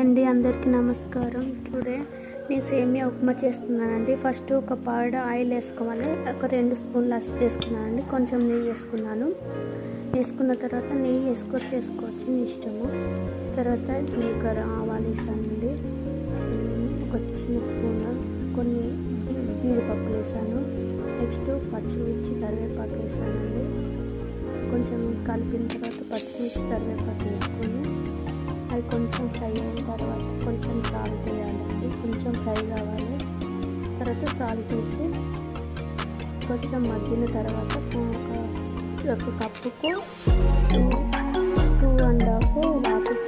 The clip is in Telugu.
అండి, అందరికీ నమస్కారం. టుడే నేను సేమియా ఉప్మా చేస్తున్నానండి. ఫస్ట్ ఒక పాడ ఆయిల్ వేసుకోవాలి. ఒక 2 స్పూన్లు వేసుకున్నానండి. కొంచెం నెయ్యి వేసుకున్నాను. వేసుకున్న తర్వాత నెయ్యి చేసుకోవచ్చు మీ ఇష్టము. తర్వాత జీలకర్ర ఆవాలు వేసానండి. ఒక చిన్న స్పూన్ కొన్ని జీడిపప్పు వేసాను. నెక్స్ట్ పచ్చిమిర్చి కరివేపాకు వేసానండి. కొంచెం కలిపిన తర్వాత పచ్చిమిర్చి కరివేపాకు వేసుకొని అది కొంచెం ఫ్రై అయిన తర్వాత కొంచెం సాల్ట్ వేయాలండి. కొంచెం ఫ్రై కావాలి. తర్వాత సాల్ట్ వేసి కొంచెం మగ్గిన తర్వాత ఒక కప్పుకు 2.5 వాటర్